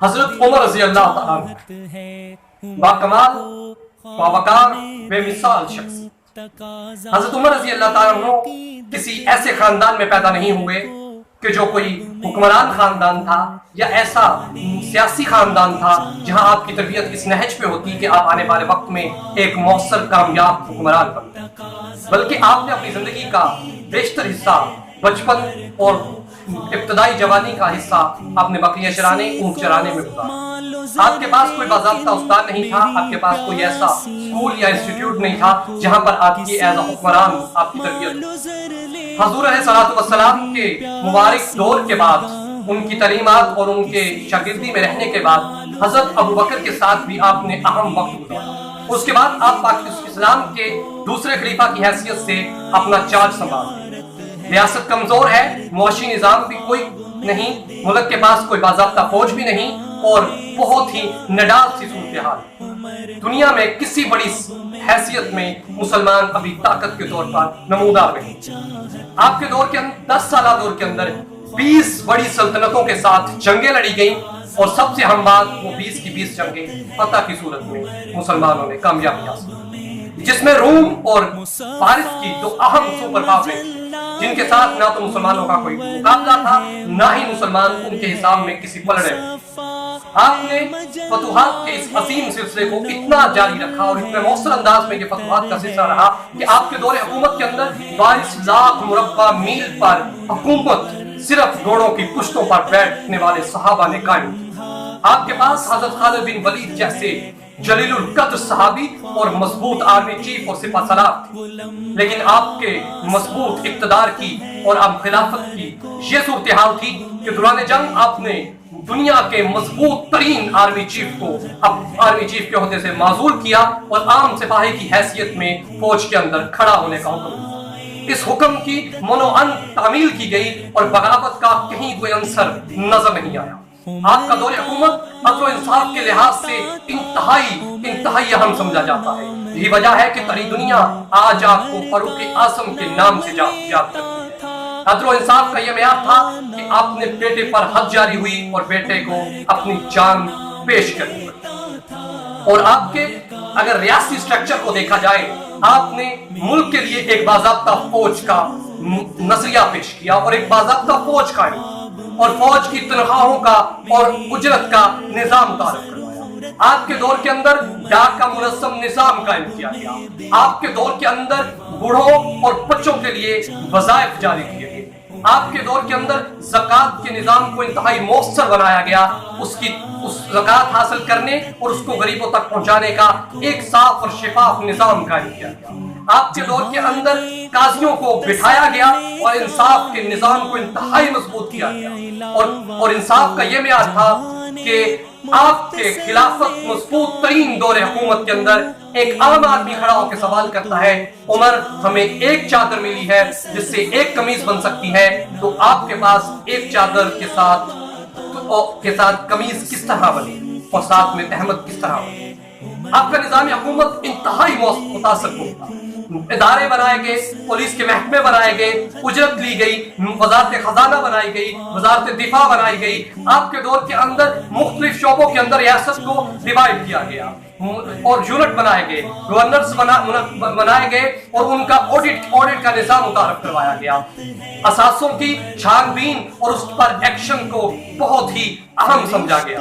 حضرت عمر رضی اللہ تعالیٰ باکمال باوقار بے مثال شخص. حضرت عمر رضی اللہ تعالیٰ عنہ کسی ایسے خاندان میں پیدا نہیں ہوئے کہ جو کوئی حکمران خاندان تھا یا ایسا سیاسی خاندان تھا جہاں آپ کی تربیت اس نہج پہ ہوتی کہ آپ آنے والے وقت میں ایک مؤثر کامیاب حکمران بنیں، بلکہ آپ نے اپنی زندگی کا بیشتر حصہ بچپن اور ابتدائی جوانی کا حصہ آپ نے بکریاں چرانے اونٹ چرانے میں گزارا. آپ کے پاس کوئی باضابطہ استاد نہیں تھا، آپ کے پاس کوئی ایسا اسکول یا انسٹیٹیوٹ نہیں تھا جہاں پر آپ کی ایز اے حکمران آپ کی تربیت. حضور علیہ السلام کے مبارک دور کے بعد ان کی تعلیمات اور ان کے شاگردی میں رہنے کے بعد حضرت ابو بکر کے ساتھ بھی آپ نے اہم وقت گزارا. اس کے بعد آپ پاکستان اسلام کے دوسرے خلیفہ کی حیثیت سے اپنا چارج سنبھالا. ریاست کمزور ہے، معاشی نظام بھی کوئی نہیں، ملک کے پاس کوئی باضابطہ فوج بھی نہیں اور بہت ہی نڈال سی صورتحال. دنیا میں کسی بڑی حیثیت میں مسلمان ابھی طاقت کے طور پر نمودار نہیں. آپ کے دور کے اندر 10 سالہ دور کے اندر 20 بڑی سلطنتوں کے ساتھ جنگیں لڑی گئیں اور سب سے اہم بات وہ 20 کی 20 جنگیں فتح کی صورت میں مسلمانوں نے کامیابی حاصل کی، جس میں روم اور فارس کی دو اہم سپر پاوریں جن کے ساتھ نہ تو مسلمانوں کا کوئی مقابلہ تھا نہ ہی مسلمان ان کے حساب میں کسی پلڑے. آپ نے فتوحات کے اس عظیم سلسلے کو اتنا جاری رکھا اور اتنے مؤثر انداز میں یہ فتوحات کا سلسلہ رہا کہ آپ کے دور حکومت کے اندر 22 لاکھ مربع میل پر حکومت صرف گھوڑوں کی پشتوں پر بیٹھنے والے صحابہ نے قائم کی. آپ کے پاس حضرت خالد بن ولید جیسے جلیل القدر صحابی اور مضبوط آرمی چیف اور سپہ سالار تھے، لیکن آپ کے مضبوط اقتدار کی اور اب خلافت کی یہ صورتحال تھی کہ دوران جنگ آپ نے دنیا کے مضبوط ترین آرمی چیف کو اب آرمی چیف کے عہدے سے معزول کیا اور عام سپاہی کی حیثیت میں فوج کے اندر کھڑا ہونے کا حکم دیا. اس حکم کی منوعن تعمیل کی گئی اور بغاوت کا کہیں کوئی عنصر نظر نہیں آیا. آپ کا دور حکومت عدل و انصاف کے لحاظ سے انتہائی اہم سمجھا جاتا ہے. یہی وجہ ہے کہ ساری دنیا آج آپ کو فاروق اعظم کے نام سے یاد کرتی ہے. عدل و انصاف کا یہ معیار تھا کہ آپ نے بیٹے پر حد جاری ہوئی اور بیٹے کو اپنی جان پیش کر دی. اور آپ کے اگر ریاستی سٹرکچر کو دیکھا جائے، آپ نے ملک کے لیے ایک باضابطہ فوج کا نظریہ پیش کیا اور ایک باضابطہ فوج قائم اور فوج کی تنخواہوں کا اور اجرت کا نظام تعارف کروایا. آپ کے دور کے اندر ڈاک کا منظم نظام قائم کیا گیا. آپ کے دور کے اندر بوڑھوں اور بچوں کے لیے وظائف جاری کیے گئے. آپ کے دور کے اندر زکوٰۃ کے نظام کو انتہائی مؤثر بنایا گیا. اس زکوٰۃ حاصل کرنے اور اس کو غریبوں تک پہنچانے کا ایک صاف اور شفاف نظام قائم کیا گیا. آپ کے دور کے اندر قاضیوں کو بٹھایا گیا اور انصاف کے نظام کو انتہائی مضبوط کیا گیا. اور انصاف کا یہ معیار تھا کہ آپ کے خلافت مضبوط ترین دور حکومت کے اندر ایک عام آدمی کھڑا ہو کے سوال کرتا ہے، عمر ہمیں ایک چادر ملی ہے جس سے ایک قمیض بن سکتی ہے، تو آپ کے پاس ایک چادر کے ساتھ قمیض کس طرح بنی اور ساتھ میں تہمت کس طرح بنی. آپ کا نظام حکومت انتہائی متاثر کن تھا. ادارے بنائے گئے، پولیس کے محکمے بنائے گئے، اجرت لی گئی، وزارت خزانہ بنائی گئی، وزارت دفاع بنائی گئی. آپ کے دور کے اندر مختلف شعبوں کے اندر ریاست کو ڈیوائیڈ کیا گیا اور یونٹ بنائے گئے، گورنرز بنائے گئے اور ان کا آڈٹ کا نظام متعارف کروایا گیا. اثاثوں کی چھان بین اور اس پر ایکشن کو بہت ہی اہم سمجھا گیا.